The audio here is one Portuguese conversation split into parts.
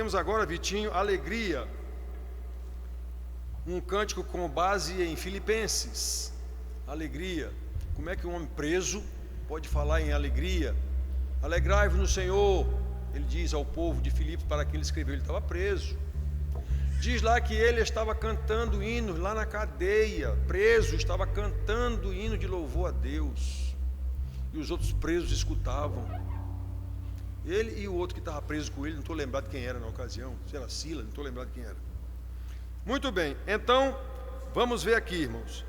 vemos agora, Vitinho, alegria. Um cântico com base em Filipenses. Alegria. Como é que um homem preso pode falar em alegria? Alegrai-vos no Senhor, ele diz ao povo de Filipos, para que ele escreveu. Ele estava preso. Diz lá que ele estava cantando hinos lá na cadeia, preso, estava cantando hino de louvor a Deus. E os outros presos escutavam. Ele e o outro que estava preso com ele, não estou lembrado quem era na ocasião, se era Sila, não estou lembrado quem era. Muito bem, então, vamos ver aqui, irmãos.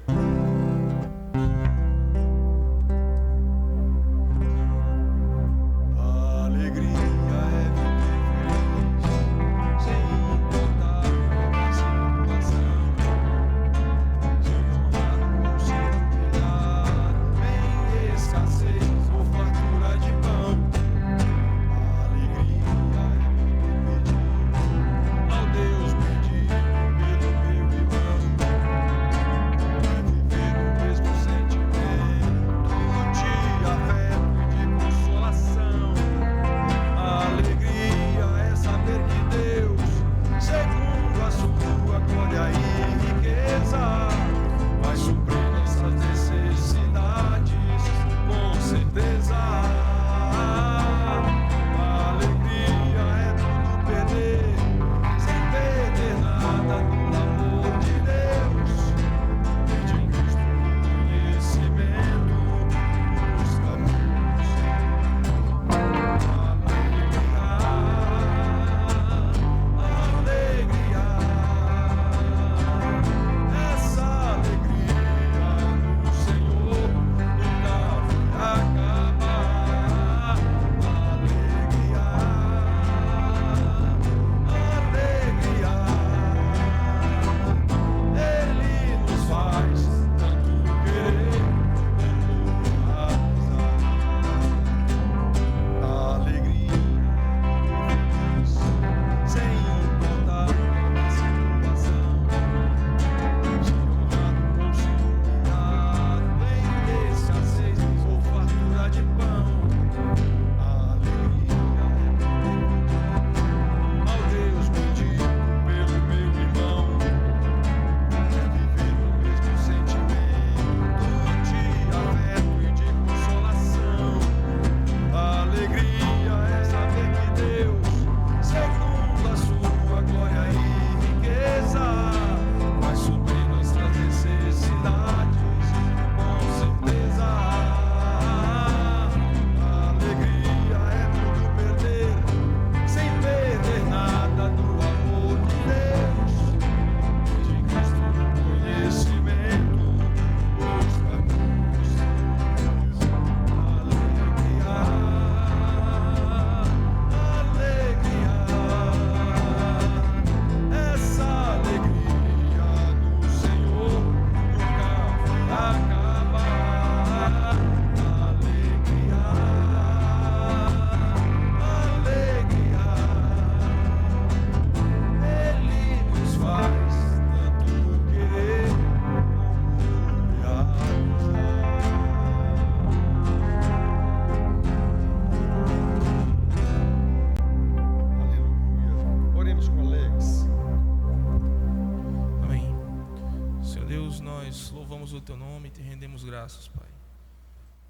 Graças, Pai.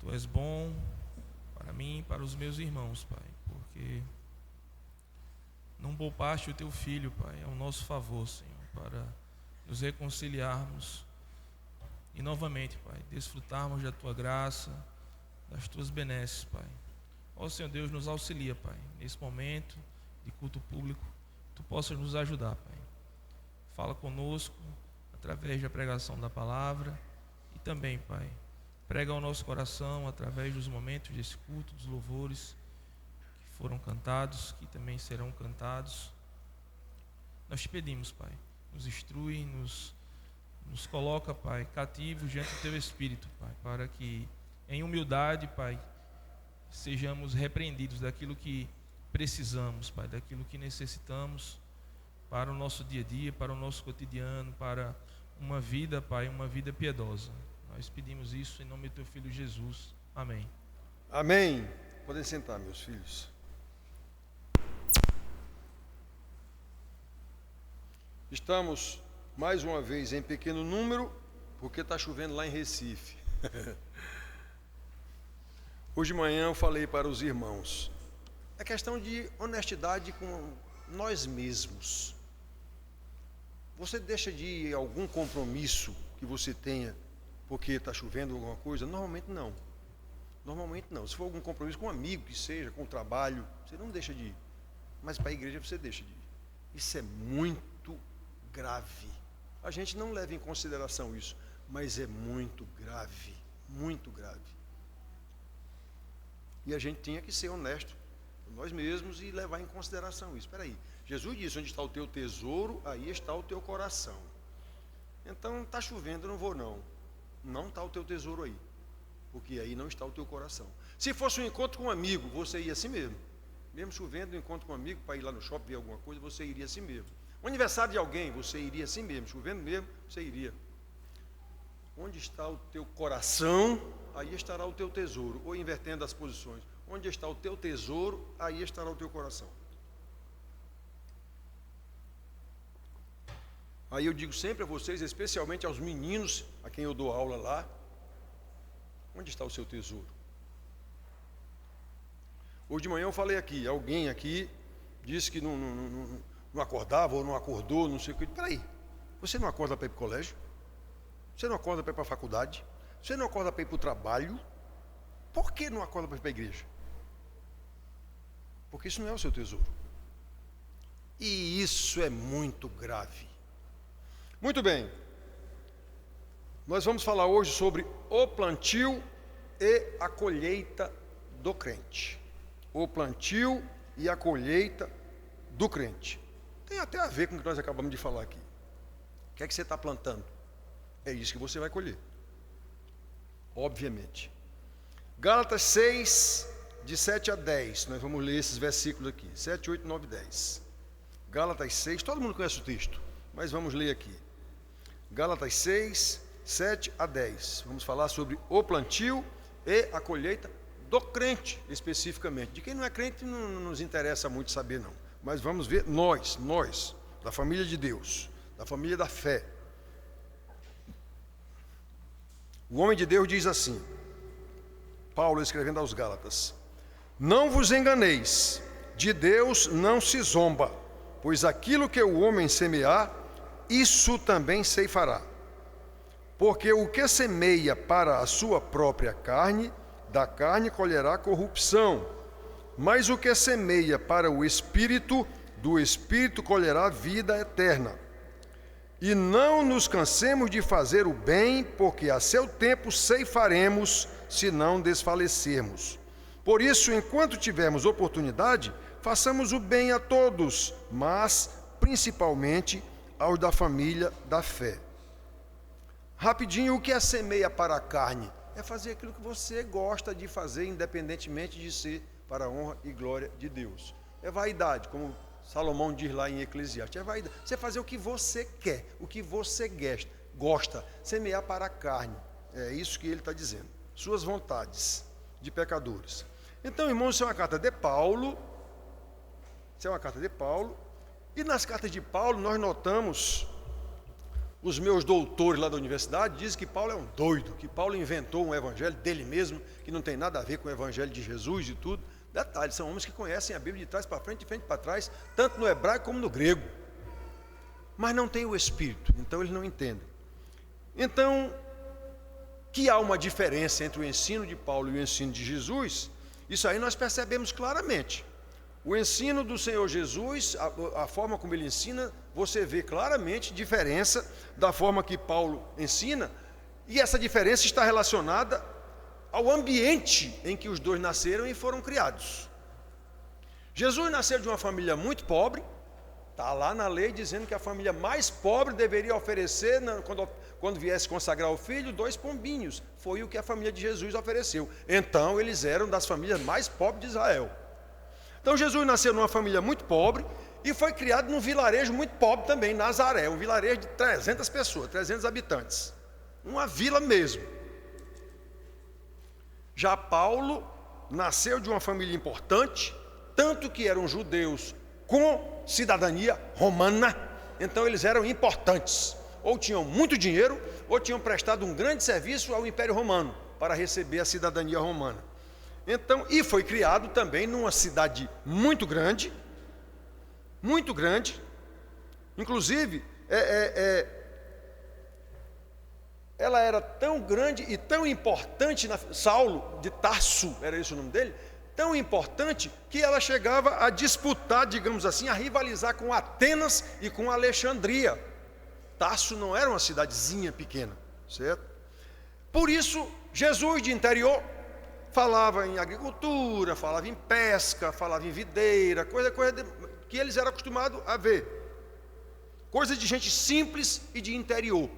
Tu és bom para mim e para os meus irmãos, Pai, porque não poupaste o teu filho, Pai, ao nosso favor, Senhor, para nos reconciliarmos e novamente, Pai, desfrutarmos da tua graça, das tuas benesses, Pai. Ó Senhor Deus, nos auxilia, Pai, nesse momento de culto público, tu possas nos ajudar, Pai. Fala conosco através da pregação da palavra. E também, Pai, prega ao nosso coração através dos momentos desse culto, dos louvores que foram cantados, que também serão cantados. Nós te pedimos, Pai, nos instrui, nos coloca, Pai, cativos diante do Teu Espírito, Pai, para que em humildade, Pai, sejamos repreendidos daquilo que precisamos, Pai, daquilo que necessitamos para o nosso dia a dia, para o nosso cotidiano, para uma vida, Pai, uma vida piedosa. Nós pedimos isso em nome do Teu Filho Jesus. Amém. Amém. Podem sentar, meus filhos. Estamos, mais uma vez, em pequeno número, porque está chovendo lá em Recife. Hoje de manhã eu falei para os irmãos, é questão de honestidade com nós mesmos. Você deixa de ir a algum compromisso que você tenha porque está chovendo alguma coisa? Normalmente não. Normalmente não. Se for algum compromisso com um amigo que seja, com o trabalho, você não deixa de ir. Mas para a igreja você deixa de ir. Isso é muito grave. A gente não leva em consideração isso, mas é muito grave. Muito grave. E a gente tinha que ser honesto com nós mesmos e levar em consideração isso. Espera aí, Jesus disse, onde está o teu tesouro, aí está o teu coração. Então, está chovendo, eu não vou não. Não está o teu tesouro aí, porque aí não está o teu coração. Se fosse um encontro com um amigo, você ia assim mesmo. Mesmo chovendo, um encontro com um amigo, para ir lá no shopping ver alguma coisa, você iria assim mesmo. O aniversário de alguém, você iria assim mesmo. Chovendo mesmo, você iria. Onde está o teu coração, aí estará o teu tesouro. Ou invertendo as posições. Onde está o teu tesouro, aí estará o teu coração. Aí eu digo sempre a vocês, especialmente aos meninos, a quem eu dou aula lá, onde está o seu tesouro? Hoje de manhã eu falei aqui, alguém aqui disse que não acordava ou não acordou, não sei o que. Peraí, você não acorda para ir para o colégio? Você não acorda para ir para a faculdade? Você não acorda para ir para o trabalho? Por que não acorda para ir para a igreja? Porque isso não é o seu tesouro. E isso é muito grave. Muito bem. Nós vamos falar hoje sobre o plantio e a colheita do crente. O plantio e a colheita do crente. Tem até a ver com o que nós acabamos de falar aqui. O que é que você está plantando? É isso que você vai colher. Obviamente. Gálatas 6, de 7 a 10. Nós vamos ler esses versículos aqui. 7, 8, 9, 10. Gálatas 6, todo mundo conhece o texto, mas vamos ler aqui. Gálatas 6, 7 a 10. Vamos falar sobre o plantio e a colheita do crente, especificamente. De quem não é crente não nos interessa muito saber, não. Mas vamos ver nós, da família de Deus, da família da fé. O homem de Deus diz assim, Paulo escrevendo aos Gálatas: não vos enganeis, de Deus não se zomba, pois aquilo que o homem semear, isso também ceifará. Porque o que semeia para a sua própria carne, da carne colherá corrupção. Mas o que semeia para o Espírito, do Espírito colherá vida eterna. E não nos cansemos de fazer o bem, porque a seu tempo ceifaremos, se não desfalecermos. Por isso, enquanto tivermos oportunidade, façamos o bem a todos, mas principalmente aos da família da fé. Rapidinho, o que é semeia para a carne? É fazer aquilo que você gosta de fazer, independentemente de ser para a honra e glória de Deus. É vaidade, como Salomão diz lá em Eclesiastes. É vaidade. Você fazer o que você quer, o que você gosta. Semear para a carne. É isso que ele está dizendo. Suas vontades de pecadores. Então, irmãos, isso é uma carta de Paulo. Isso é uma carta de Paulo. E nas cartas de Paulo nós notamos, os meus doutores lá da universidade dizem que Paulo é um doido, que Paulo inventou um evangelho dele mesmo, que não tem nada a ver com o evangelho de Jesus e tudo. Detalhe, são homens que conhecem a Bíblia de trás para frente, de frente para trás, tanto no hebraico como no grego. Mas não tem o Espírito, então eles não entendem. Então, que há uma diferença entre o ensino de Paulo e o ensino de Jesus, isso aí nós percebemos claramente. O ensino do Senhor Jesus, a forma como ele ensina, você vê claramente diferença da forma que Paulo ensina, e essa diferença está relacionada ao ambiente em que os dois nasceram e foram criados. Jesus nasceu de uma família muito pobre, está lá na lei dizendo que a família mais pobre deveria oferecer, quando viesse consagrar o filho, 2 pombinhos. Foi o que a família de Jesus ofereceu. Então eles eram das famílias mais pobres de Israel. Então Jesus nasceu numa família muito pobre e foi criado num vilarejo muito pobre também, Nazaré, um vilarejo de 300 pessoas, 300 habitantes, uma vila mesmo. Já Paulo nasceu de uma família importante, tanto que eram judeus com cidadania romana, então eles eram importantes. Ou tinham muito dinheiro, ou tinham prestado um grande serviço ao Império Romano, para receber a cidadania romana. Então, e foi criado também numa cidade muito grande, inclusive, ela era tão grande e tão importante, Saulo de Tarso, era esse o nome dele, tão importante que ela chegava a disputar, digamos assim, a rivalizar com Atenas e com Alexandria. Tarso não era uma cidadezinha pequena, certo? Por isso, Jesus de interior falava em agricultura, falava em pesca, falava em videira, coisa que eles eram acostumados a ver. Coisa de gente simples e de interior.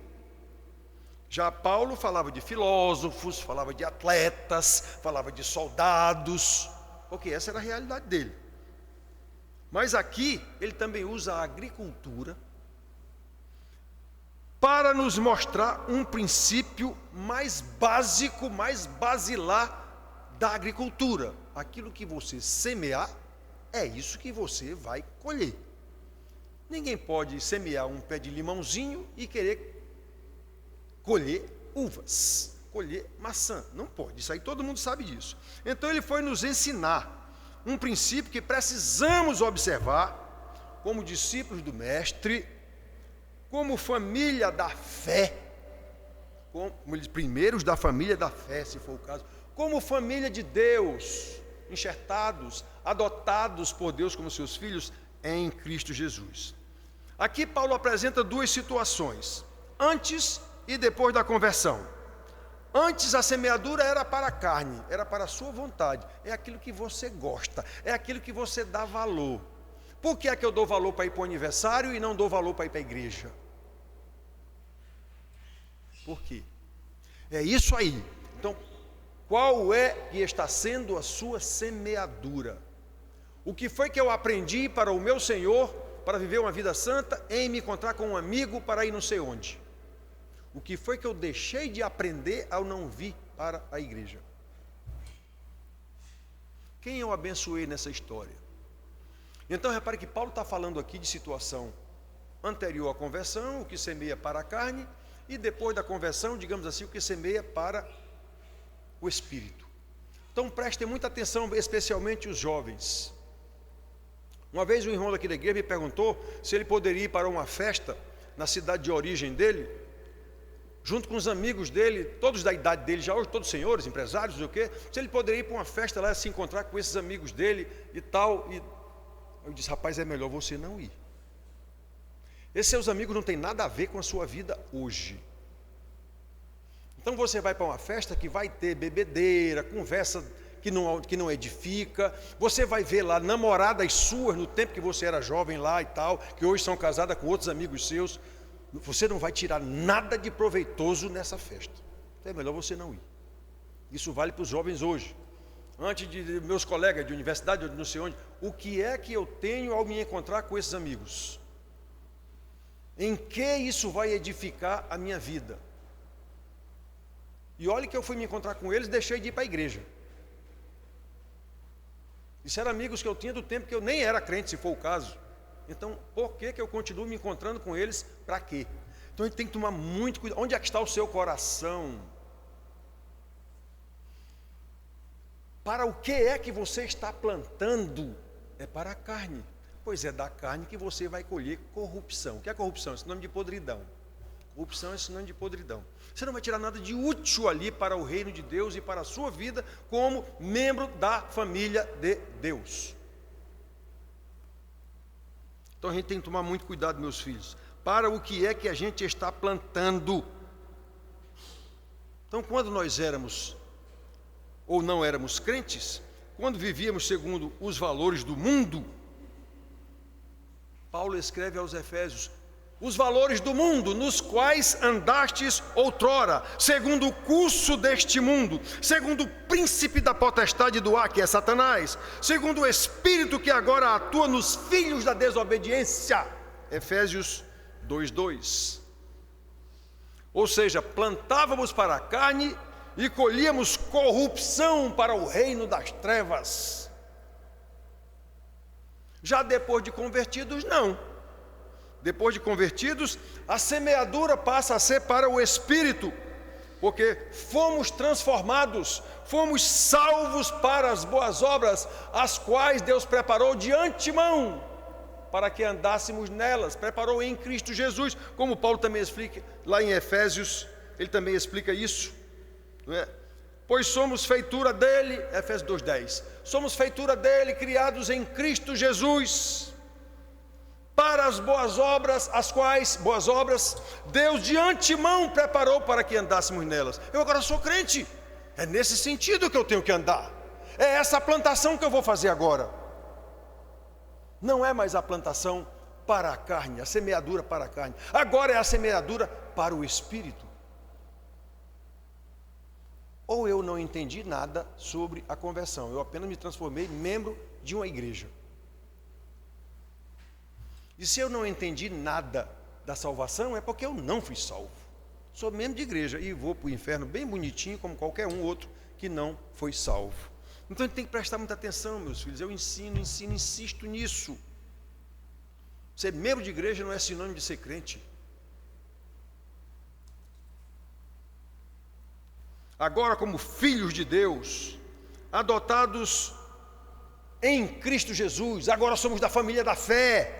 Já Paulo falava de filósofos, falava de atletas, falava de soldados, porque essa era a realidade dele. Mas aqui ele também usa a agricultura para nos mostrar um princípio mais básico, mais basilar da agricultura. Aquilo que você semear, é isso que você vai colher. Ninguém pode semear um pé de limãozinho e querer colher uvas, colher maçã. Não pode, isso aí todo mundo sabe disso. Então ele foi nos ensinar um princípio que precisamos observar como discípulos do Mestre, como família da fé, como primeiros da família da fé, se for o caso, como família de Deus, enxertados, adotados por Deus como seus filhos em Cristo Jesus. Aqui Paulo apresenta duas situações, antes e depois da conversão. Antes a semeadura era para a carne, era para a sua vontade, é aquilo que você gosta, é aquilo que você dá valor. Por que é que eu dou valor para ir para o aniversário e não dou valor para ir para a igreja? Por quê? É isso aí. Então, qual é que está sendo a sua semeadura? O que foi que eu aprendi para o meu Senhor, para viver uma vida santa, em me encontrar com um amigo para ir não sei onde? O que foi que eu deixei de aprender ao não vir para a igreja? Quem eu abençoei nessa história? Então repare que Paulo está falando aqui de situação anterior à conversão, o que semeia para a carne, e depois da conversão, digamos assim, o que semeia para o Espírito. Então prestem muita atenção, especialmente os jovens. Uma vez um irmão daqui da igreja me perguntou se ele poderia ir para uma festa na cidade de origem dele, junto com os amigos dele, todos da idade dele, já hoje todos senhores, empresários, não sei o quê, se ele poderia ir para uma festa lá, se encontrar com esses amigos dele e tal. E eu disse, rapaz, é melhor você não ir. Esses seus amigos não têm nada a ver com a sua vida hoje. Então você vai para uma festa que vai ter bebedeira, conversa que não edifica. Você vai ver lá namoradas suas no tempo que você era jovem lá e tal, que hoje são casadas com outros amigos seus. Você não vai tirar nada de proveitoso nessa festa. É melhor você não ir. Isso vale para os jovens hoje. Antes de meus colegas de universidade, não sei onde, o que é que eu tenho ao me encontrar com esses amigos? Em que isso vai edificar a minha vida? E olha que eu fui me encontrar com eles, deixei de ir para a igreja. Isso eram amigos que eu tinha do tempo que eu nem era crente, se for o caso. Então, por que eu continuo me encontrando com eles? Para quê? Então a gente tem que tomar muito cuidado. Onde é que está o seu coração? Para o que é que você está plantando? É para a carne. Pois é da carne que você vai colher corrupção. O que é corrupção? É sinônimo de podridão. Corrupção é sinônimo de podridão. Você não vai tirar nada de útil ali para o reino de Deus e para a sua vida como membro da família de Deus. Então a gente tem que tomar muito cuidado, meus filhos, para o que é que a gente está plantando. Então, quando nós éramos ou não éramos crentes, quando vivíamos segundo os valores do mundo, Paulo escreve aos Efésios: os valores do mundo nos quais andastes outrora, segundo o curso deste mundo, segundo o príncipe da potestade do ar, que é Satanás, segundo o espírito que agora atua nos filhos da desobediência. Efésios 2:2. Ou seja, plantávamos para a carne e colhíamos corrupção para o reino das trevas. Já depois de convertidos, não. depois de convertidos, a semeadura passa a ser para o Espírito, porque fomos transformados, fomos salvos para as boas obras, as quais Deus preparou de antemão, para que andássemos nelas, preparou em Cristo Jesus, como Paulo também explica lá em Efésios, ele também explica isso, não é? Pois somos feitura dele, Efésios 2:10, somos feitura dele, criados em Cristo Jesus, para as boas obras, as quais, boas obras, Deus de antemão preparou para que andássemos nelas. Eu agora sou crente, é nesse sentido que eu tenho que andar, é essa plantação que eu vou fazer agora. Não é mais a plantação para a carne, a semeadura para a carne, agora é a semeadura para o Espírito. Ou eu não entendi nada sobre a conversão, eu apenas me transformei em membro de uma igreja. E se eu não entendi nada da salvação, é porque eu não fui salvo. Sou membro de igreja e vou para o inferno bem bonitinho, como qualquer um outro que não foi salvo. Então a gente tem que prestar muita atenção, meus filhos. Eu insisto nisso. Ser membro de igreja não é sinônimo de ser crente. Agora, como filhos de Deus, adotados em Cristo Jesus, agora somos da família da fé.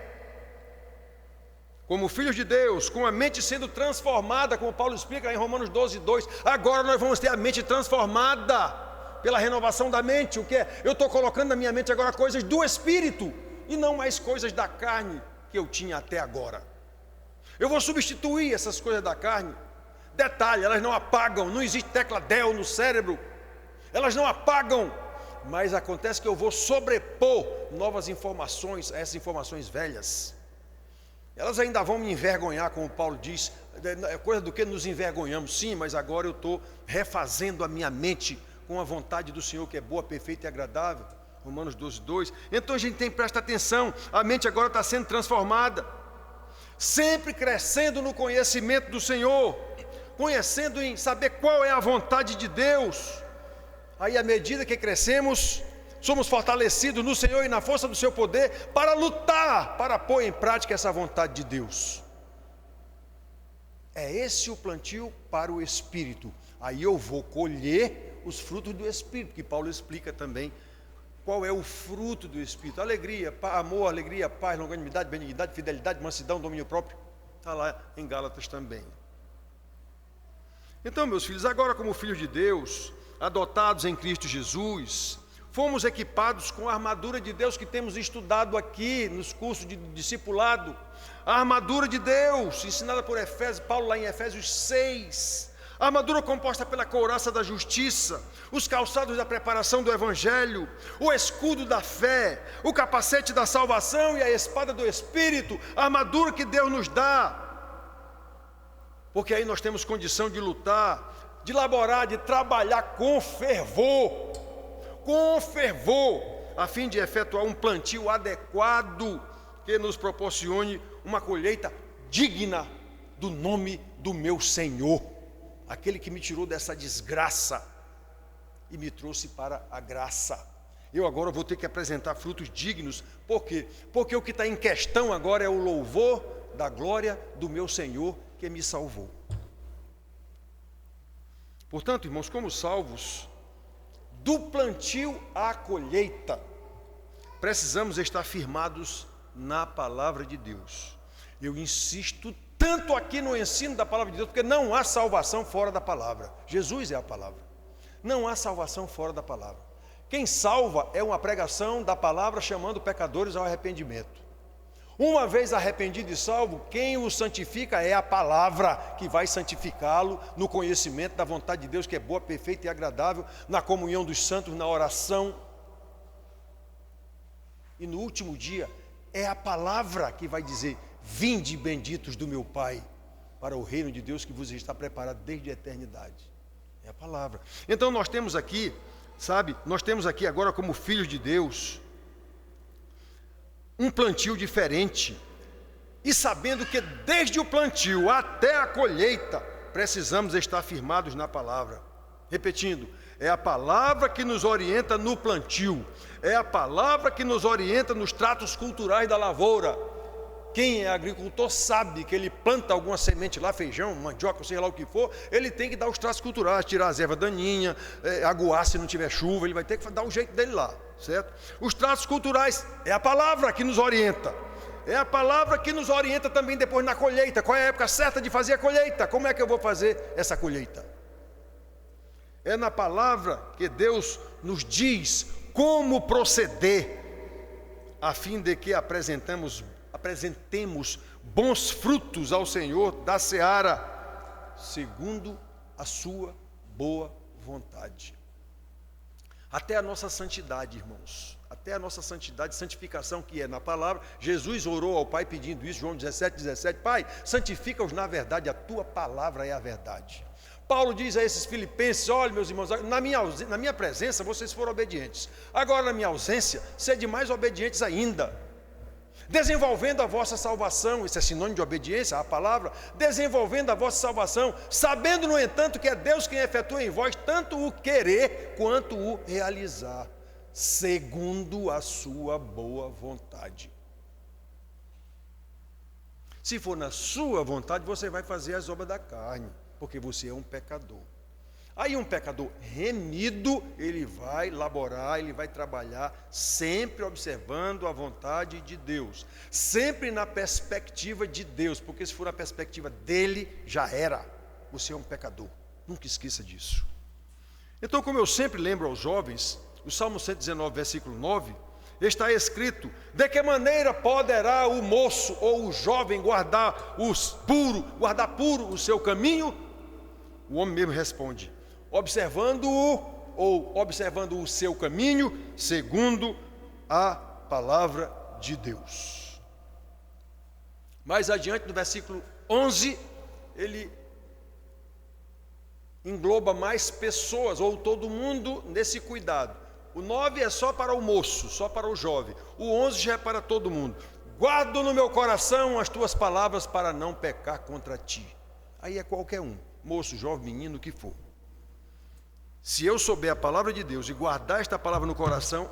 Como filhos de Deus, com a mente sendo transformada, como Paulo explica em Romanos 12:2, agora nós vamos ter a mente transformada pela renovação da mente. O que é? Eu estou colocando na minha mente agora coisas do Espírito e não mais coisas da carne que eu tinha até agora. Eu vou substituir essas coisas da carne. Detalhe, elas não apagam, não existe tecla Del no cérebro, elas não apagam, mas acontece que eu vou sobrepor novas informações a essas informações velhas. Elas ainda vão me envergonhar, como Paulo diz, é coisa do que nos envergonhamos, sim, mas agora eu estou refazendo a minha mente com a vontade do Senhor, que é boa, perfeita e agradável, Romanos 12:2. Então a gente tem que prestar atenção, a mente agora está sendo transformada, sempre crescendo no conhecimento do Senhor, conhecendo em saber qual é a vontade de Deus. Aí à medida que crescemos, somos fortalecidos no Senhor e na força do seu poder para lutar, para pôr em prática essa vontade de Deus. É esse o plantio para o Espírito. Aí eu vou colher os frutos do Espírito, que Paulo explica também qual é o fruto do Espírito: alegria, amor, alegria, paz, longanimidade, benignidade, fidelidade, mansidão, domínio próprio. Está lá em Gálatas também. Então, meus filhos, agora como filhos de Deus, adotados em Cristo Jesus, fomos equipados com a armadura de Deus que temos estudado aqui nos cursos de discipulado. A armadura de Deus, ensinada por Paulo lá em Efésios 6. A armadura composta pela couraça da justiça, os calçados da preparação do Evangelho, o escudo da fé, o capacete da salvação e a espada do Espírito, a armadura que Deus nos dá. Porque aí nós temos condição de lutar, de laborar, de trabalhar com fervor, a fim de efetuar um plantio adequado que nos proporcione uma colheita digna do nome do meu Senhor, aquele que me tirou dessa desgraça e me trouxe para a graça. Eu agora vou ter que apresentar frutos dignos. Por quê? Porque o que está em questão agora é o louvor da glória do meu Senhor que me salvou. Portanto, irmãos, como salvos, do plantio à colheita, precisamos estar firmados na palavra de Deus. Eu insisto tanto aqui no ensino da palavra de Deus, porque não há salvação fora da palavra. Jesus é a palavra. Não há salvação fora da palavra. Quem salva é uma pregação da palavra chamando pecadores ao arrependimento. Uma vez arrependido e salvo, quem o santifica é a palavra que vai santificá-lo no conhecimento da vontade de Deus, que é boa, perfeita e agradável, na comunhão dos santos, na oração. E no último dia, é a palavra que vai dizer: vinde benditos do meu Pai, para o reino de Deus que vos está preparado desde a eternidade. É a palavra. Então nós temos aqui, nós temos aqui agora como filhos de Deus, um plantio diferente, e sabendo que desde o plantio até a colheita, precisamos estar firmados na palavra. Repetindo, é a palavra que nos orienta no plantio, é a palavra que nos orienta nos tratos culturais da lavoura, Quem é agricultor sabe que ele planta alguma semente lá, feijão, mandioca, sei lá o que for, ele tem que dar os traços culturais, tirar as ervas daninhas, aguar se não tiver chuva, ele vai ter que dar o jeito dele lá, certo? Os traços culturais é a palavra que nos orienta. É a palavra que nos orienta também depois na colheita. Qual é a época certa de fazer a colheita? Como é que eu vou fazer essa colheita? É na palavra que Deus nos diz como proceder, a fim de que apresentemos bons frutos ao Senhor da seara, segundo a sua boa vontade. Até a nossa santidade, irmãos, até a nossa santidade, santificação que é na palavra. Jesus orou ao Pai pedindo isso, João 17:17, Pai, santifica-os na verdade, a tua palavra é a verdade. Paulo diz a esses filipenses, olha meus irmãos, na minha presença vocês foram obedientes, agora na minha ausência, sede mais obedientes ainda, desenvolvendo a vossa salvação, isso é sinônimo de obediência, a palavra, desenvolvendo a vossa salvação, sabendo no entanto que é Deus quem efetua em vós tanto o querer quanto o realizar, segundo a sua boa vontade. Se for na sua vontade, você vai fazer as obras da carne, porque você é um pecador. Aí um pecador remido, ele vai laborar, ele vai trabalhar, sempre observando a vontade de Deus, sempre na perspectiva de Deus, porque se for na perspectiva dele, já era, você é um pecador, nunca esqueça disso. Então, como eu sempre lembro aos jovens, o Salmo 119, versículo 9, está escrito, de que maneira poderá o moço ou o jovem guardar puro o seu caminho? O homem mesmo responde, observando o seu caminho, segundo a palavra de Deus. Mais adiante, no versículo 11, ele engloba mais pessoas, ou todo mundo nesse cuidado. O 9 é só para o moço, só para o jovem. O 11 já é para todo mundo. Guardo no meu coração as tuas palavras para não pecar contra ti. Aí é qualquer um, moço, jovem, menino, o que for. Se eu souber a palavra de Deus e guardar esta palavra no coração,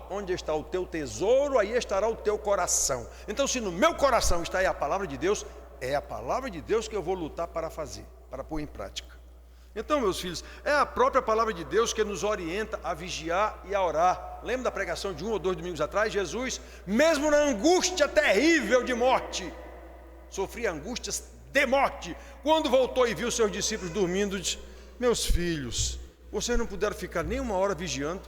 onde está o teu tesouro, aí estará o teu coração. Então, se no meu coração está aí a palavra de Deus, é a palavra de Deus que eu vou lutar para fazer, para pôr em prática. Então, meus filhos, é a própria palavra de Deus que nos orienta a vigiar e a orar. Lembra da pregação de 1 ou 2 domingos atrás? Jesus, mesmo na angústia terrível de morte, sofria angústias de morte. Quando voltou e viu seus discípulos dormindo, disse, meus filhos, vocês não puderam ficar nem uma hora vigiando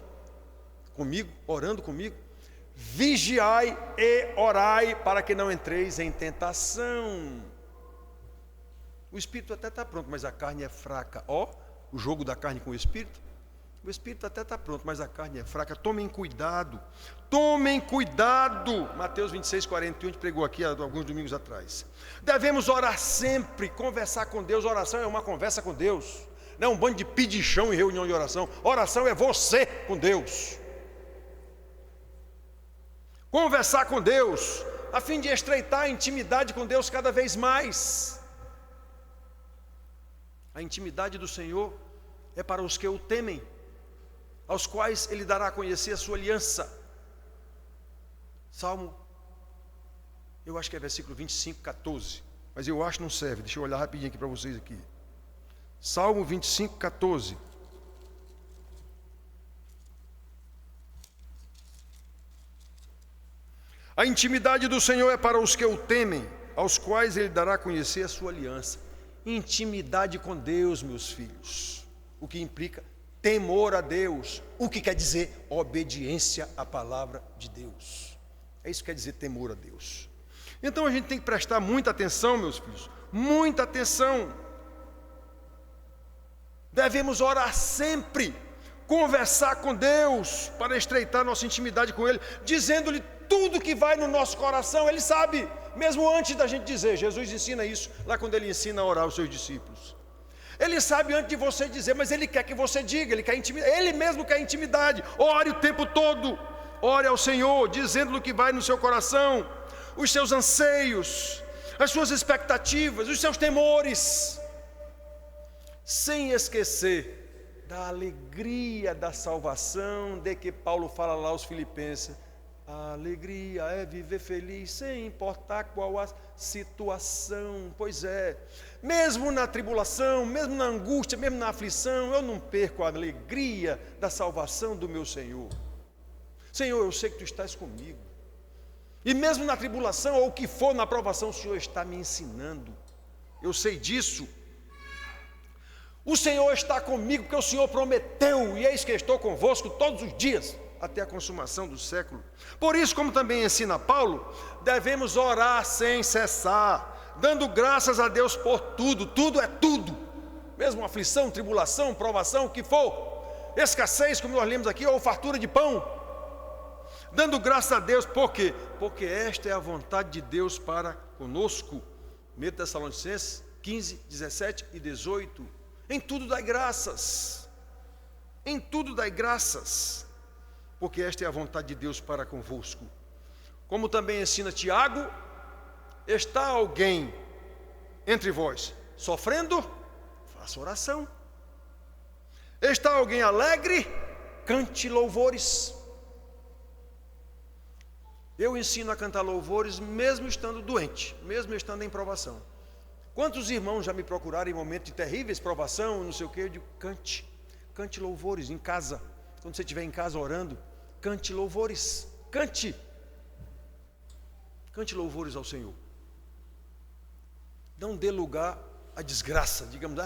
comigo, orando comigo? Vigiai e orai para que não entreis em tentação. O espírito até está pronto, mas a carne é fraca. O jogo da carne com o espírito. O espírito até está pronto, mas a carne é fraca. Tomem cuidado. Tomem cuidado. Mateus 26:41, a gente pregou aqui há alguns domingos atrás. Devemos orar sempre, conversar com Deus. Oração é uma conversa com Deus. Não é um bando de pedichão em reunião de oração. Oração é você com Deus. Conversar com Deus, a fim de estreitar a intimidade com Deus cada vez mais. A intimidade do Senhor é para os que o temem, aos quais Ele dará a conhecer a sua aliança. Salmo, eu acho que é versículo 25:14, mas eu acho que não serve, deixa eu olhar rapidinho aqui para vocês aqui. Salmo 25:14. A intimidade do Senhor é para os que o temem, aos quais Ele dará a conhecer a sua aliança. Intimidade com Deus, meus filhos, o que implica temor a Deus, o que quer dizer obediência à palavra de Deus. É isso que quer dizer temor a Deus. Então a gente tem que prestar muita atenção, meus filhos, muita atenção. Devemos orar sempre, conversar com Deus para estreitar nossa intimidade com Ele, dizendo-lhe tudo que vai no nosso coração. Ele sabe, mesmo antes da gente dizer. Jesus ensina isso lá quando Ele ensina a orar aos seus discípulos. Ele sabe antes de você dizer, mas Ele quer que você diga, Ele quer intimidade, Ele mesmo quer intimidade. Ore o tempo todo, ore ao Senhor, dizendo o que vai no seu coração, os seus anseios, as suas expectativas, os seus temores, sem esquecer da alegria da salvação, de que Paulo fala lá aos Filipenses, A alegria é viver feliz sem importar qual a situação. Pois é, mesmo na tribulação, mesmo na angústia, mesmo na aflição, eu não perco a alegria da salvação do meu Senhor. Senhor, eu sei que Tu estás comigo. E mesmo na tribulação, ou o que for na provação, o Senhor está me ensinando. Eu sei disso. O Senhor está comigo, porque o Senhor prometeu, e eis que estou convosco todos os dias, até a consumação do século. Por isso, como também ensina Paulo, devemos orar sem cessar, dando graças a Deus por tudo. Tudo é tudo, mesmo aflição, tribulação, provação, o que for, escassez, como nós lemos aqui, ou fartura de pão, dando graças a Deus. Por quê? Porque esta é a vontade de Deus para conosco. 1 Tessalonicenses 15, 17 e 18. Em tudo dai graças, em tudo dai graças, porque esta é a vontade de Deus para convosco. Como também ensina Tiago, está alguém entre vós sofrendo? Faça oração. Está alguém alegre? Cante louvores. Eu ensino a cantar louvores mesmo estando doente, mesmo estando em provação. Quantos irmãos já me procuraram em momentos de terríveis provação, não sei o que, eu digo, cante louvores em casa. Quando você estiver em casa orando, cante louvores, cante louvores ao Senhor. Não dê lugar à desgraça, digamos,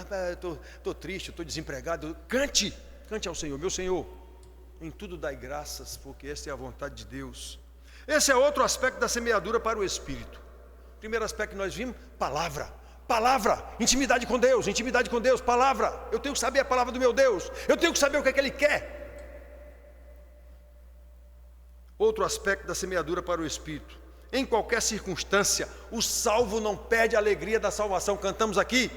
estou triste, estou desempregado. Cante ao Senhor, meu Senhor, em tudo dai graças, porque esta é a vontade de Deus. Esse é outro aspecto da semeadura para o Espírito. Primeiro aspecto que nós vimos, palavra, intimidade com Deus, palavra. Eu tenho que saber a palavra do meu Deus, eu tenho que saber o que é que Ele quer. Outro aspecto da semeadura para o Espírito, em qualquer circunstância, o salvo não perde a alegria da salvação. Cantamos aqui,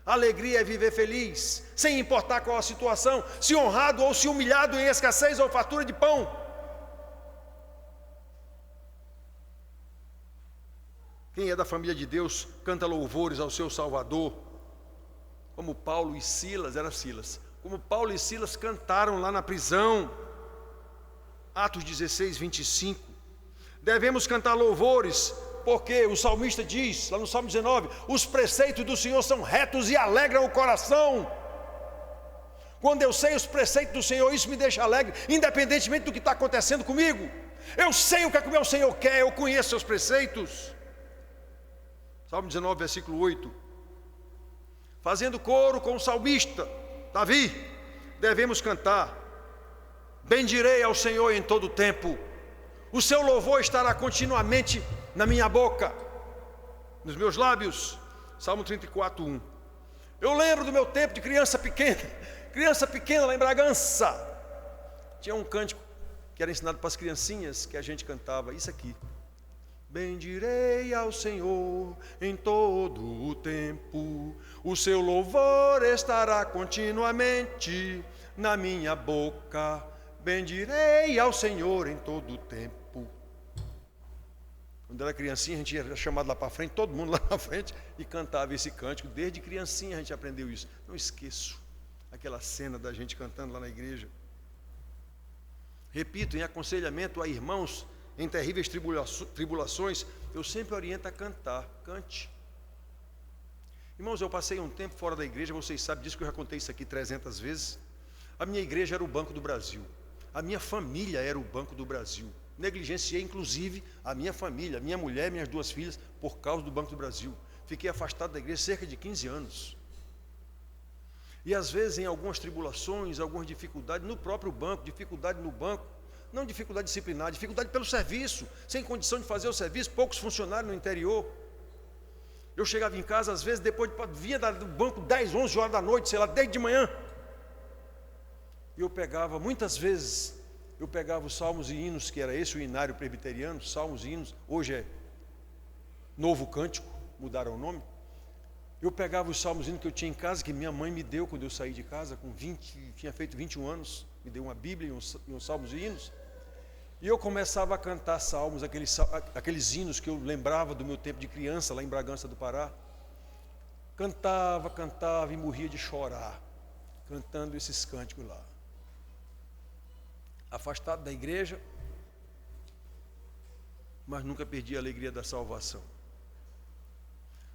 alegria é viver feliz, sem importar qual a situação, se honrado ou se humilhado, em escassez ou fartura de pão. Quem é da família de Deus canta louvores ao seu Salvador, como Paulo e Silas, como Paulo e Silas cantaram lá na prisão. Atos 16, 25. Devemos cantar louvores, porque o salmista diz, lá no Salmo 19, os preceitos do Senhor são retos e alegram o coração. Quando eu sei os preceitos do Senhor, isso me deixa alegre, independentemente do que está acontecendo comigo. Eu sei o que é que o meu Senhor quer, eu conheço seus preceitos. Salmo 19, versículo 8. Fazendo coro com o salmista Davi, devemos cantar: bendirei ao Senhor em todo o tempo, o seu louvor estará continuamente na minha boca, nos meus lábios. Salmo 34, 1. Eu lembro do meu tempo de criança pequena lá em Bragança. Tinha um cântico que era ensinado para as criancinhas, que a gente cantava isso aqui: bendirei ao Senhor em todo o tempo, o seu louvor estará continuamente na minha boca. Bendirei ao Senhor em todo o tempo. Quando era criancinha, a gente era chamado lá para frente, todo mundo lá na frente, e cantava esse cântico. Desde criancinha a gente aprendeu isso. Não esqueço aquela cena da gente cantando lá na igreja. Repito, em aconselhamento a irmãos em terríveis tribulações, eu sempre oriento a cantar. Cante. Irmãos, eu passei um tempo fora da igreja, vocês sabem disso, que eu já contei isso aqui 300 vezes. A minha igreja era o Banco do Brasil, a minha família era o Banco do Brasil. Negligenciei inclusive a minha família, minha mulher e minhas 2 filhas por causa do Banco do Brasil. Fiquei afastado da igreja cerca de 15 anos. E às vezes em algumas tribulações, algumas dificuldades no próprio banco, dificuldade no banco, não dificuldade disciplinar, dificuldade pelo serviço, sem condição de fazer o serviço, poucos funcionários no interior. Eu chegava em casa, às vezes, depois vinha do banco 10, 11 horas da noite, sei lá, desde de manhã. E eu pegava, muitas vezes, os salmos e hinos, que era esse o inário presbiteriano, salmos e hinos, hoje é Novo Cântico, mudaram o nome. Eu pegava os salmos e hinos que eu tinha em casa, que minha mãe me deu quando eu saí de casa, tinha feito 21 anos, me deu uma Bíblia e uns salmos e hinos. E eu começava a cantar salmos, aqueles hinos que eu lembrava do meu tempo de criança, lá em Bragança do Pará. Cantava e morria de chorar, cantando esses cânticos lá. Afastado da igreja, mas nunca perdi a alegria da salvação.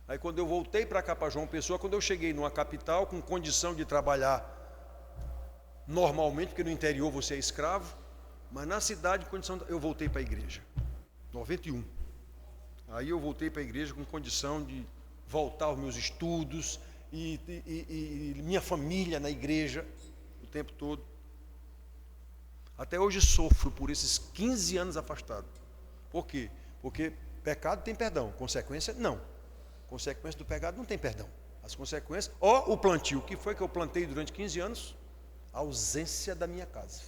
Aí quando eu voltei para cá, para João Pessoa, quando eu cheguei numa capital com condição de trabalhar normalmente, porque no interior você é escravo, mas na cidade, eu voltei para a igreja, 91. Aí eu voltei para a igreja com condição de voltar aos meus estudos e minha família na igreja o tempo todo. Até hoje sofro por esses 15 anos afastado. Por quê? Porque pecado tem perdão, consequência não. Consequência do pecado não tem perdão. As consequências, o plantio, o que foi que eu plantei durante 15 anos? A ausência da minha casa.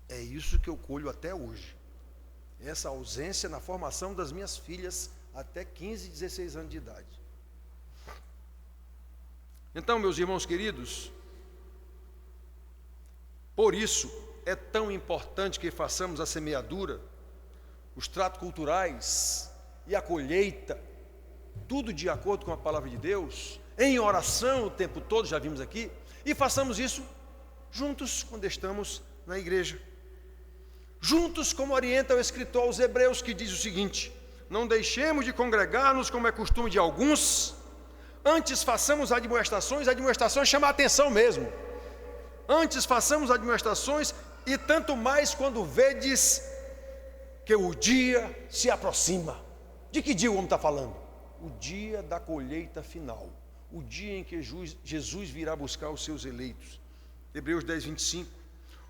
É isso que eu colho até hoje. Essa ausência na formação das minhas filhas até 15, 16 anos de idade. Então, meus irmãos queridos, por isso é tão importante que façamos a semeadura, os tratos culturais e a colheita, tudo de acordo com a palavra de Deus, em oração o tempo todo, já vimos aqui, e façamos isso juntos quando estamos na igreja. Juntos, como orienta o escritor aos Hebreus, que diz o seguinte: não deixemos de congregar-nos como é costume de alguns, antes façamos admoestações chama a atenção mesmo. Antes façamos admoestações, e tanto mais quando vedes que o dia se aproxima. De que dia o homem está falando? O dia da colheita final, o dia em que Jesus virá buscar os seus eleitos. Hebreus 10, 25.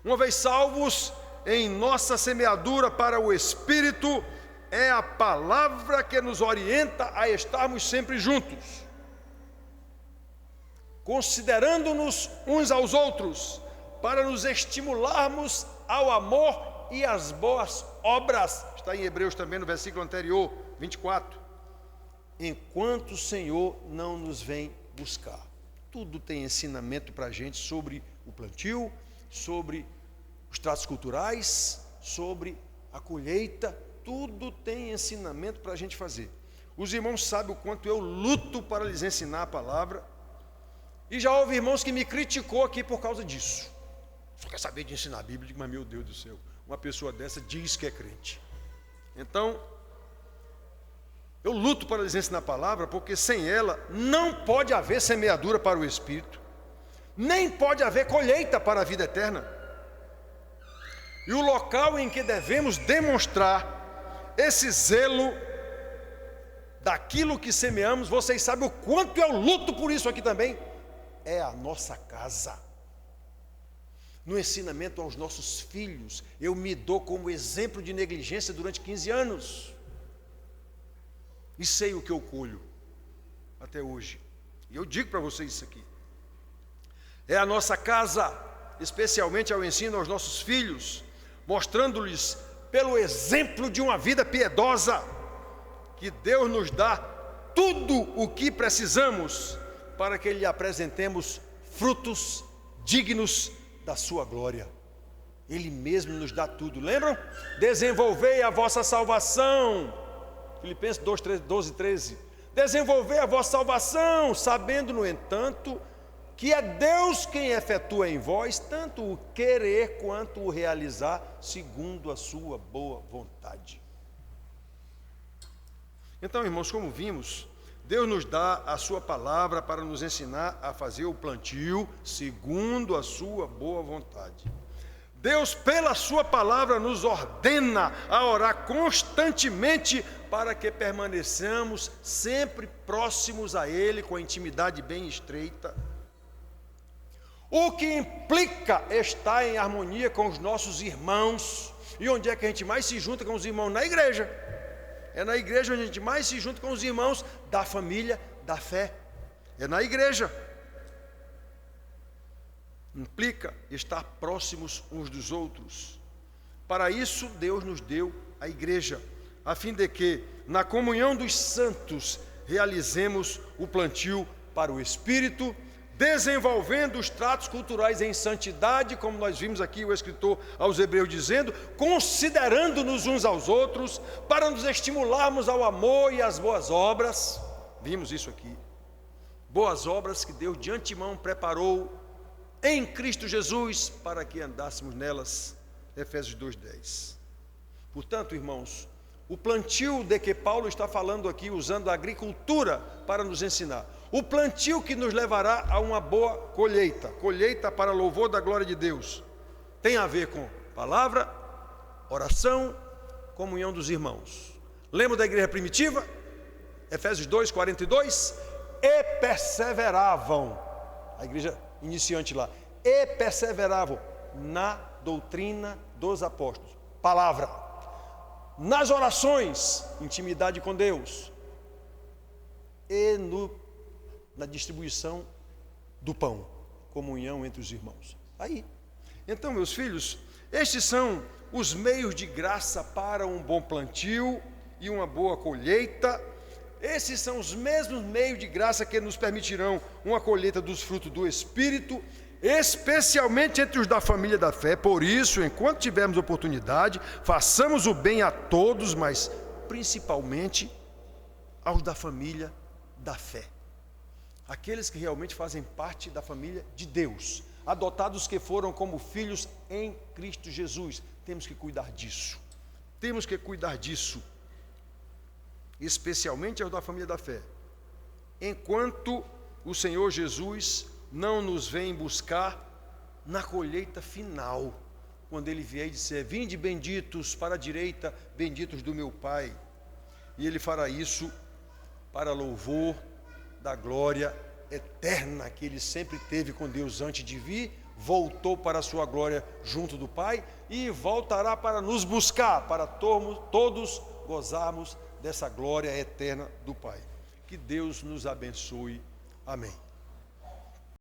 Uma vez salvos, em nossa semeadura para o Espírito, é a palavra que nos orienta a estarmos sempre juntos, considerando-nos uns aos outros, para nos estimularmos ao amor e às boas obras. Está em Hebreus também, no versículo anterior, 24. Enquanto o Senhor não nos vem buscar. Tudo tem ensinamento para a gente sobre o plantio, sobre os tratos culturais, sobre a colheita. Tudo tem ensinamento para a gente fazer. Os irmãos sabem o quanto eu luto para lhes ensinar a palavra. E já houve irmãos que me criticou aqui por causa disso. Só quer saber de ensinar a Bíblia? Eu digo, mas meu Deus do céu, uma pessoa dessa diz que é crente. Então, eu luto para lhes ensinar a palavra, porque sem ela não pode haver semeadura para o Espírito, nem pode haver colheita para a vida eterna. E o local em que devemos demonstrar esse zelo daquilo que semeamos, vocês sabem o quanto eu luto por isso aqui também, é a nossa casa. No ensinamento aos nossos filhos, eu me dou como exemplo de negligência durante 15 anos. E sei o que eu colho até hoje. E eu digo para vocês isso aqui. É a nossa casa, especialmente ao ensino aos nossos filhos, mostrando-lhes pelo exemplo de uma vida piedosa, que Deus nos dá tudo o que precisamos para que lhe apresentemos frutos dignos da sua glória. Ele mesmo nos dá tudo. Lembram? Desenvolvei a vossa salvação. Filipenses 12, 13. Desenvolvei a vossa salvação, sabendo, no entanto, que é Deus quem efetua em vós tanto o querer quanto o realizar, segundo a sua boa vontade. Então, irmãos, como vimos, Deus nos dá a sua palavra para nos ensinar a fazer o plantio segundo a sua boa vontade. Deus, pela sua palavra, nos ordena a orar constantemente para que permaneçamos sempre próximos a Ele, com a intimidade bem estreita. O que implica estar em harmonia com os nossos irmãos. E onde é que a gente mais se junta com os irmãos? Na igreja. É na igreja onde a gente mais se junta com os irmãos da família, da fé. É na igreja. Implica estar próximos uns dos outros. Para isso, Deus nos deu a igreja, a fim de que, na comunhão dos santos, realizemos o plantio para o Espírito, desenvolvendo os tratos culturais em santidade, como nós vimos aqui o escritor aos Hebreus dizendo, considerando-nos uns aos outros, para nos estimularmos ao amor e às boas obras. Vimos isso aqui. Boas obras que Deus de antemão preparou em Cristo Jesus para que andássemos nelas. Efésios 2:10. Portanto, irmãos, o plantio de que Paulo está falando aqui, usando a agricultura para nos ensinar, o plantio que nos levará a uma boa colheita, colheita para louvor da glória de Deus, tem a ver com palavra, oração, comunhão dos irmãos. Lembra da igreja primitiva? Efésios 2:42, e perseveravam, a igreja iniciante lá, e perseveravam na doutrina dos apóstolos, palavra, nas orações, intimidade com Deus, e na distribuição do pão, comunhão entre os irmãos. Aí, então, meus filhos, estes são os meios de graça para um bom plantio e uma boa colheita. Esses são os mesmos meios de graça que nos permitirão uma colheita dos frutos do Espírito, especialmente entre os da família da fé. Por isso, enquanto tivermos oportunidade, façamos o bem a todos, mas principalmente aos da família da fé. Aqueles que realmente fazem parte da família de Deus, adotados que foram como filhos em Cristo Jesus. Temos que cuidar disso. Temos que cuidar disso. Especialmente aos da família da fé. Enquanto o Senhor Jesus não nos vem buscar na colheita final, quando Ele vier e disser: vinde benditos para a direita, benditos do meu Pai. E Ele fará isso para louvor da glória eterna que Ele sempre teve com Deus antes de vir, voltou para a sua glória junto do Pai e voltará para nos buscar, para todos gozarmos dessa glória eterna do Pai. Que Deus nos abençoe. Amém.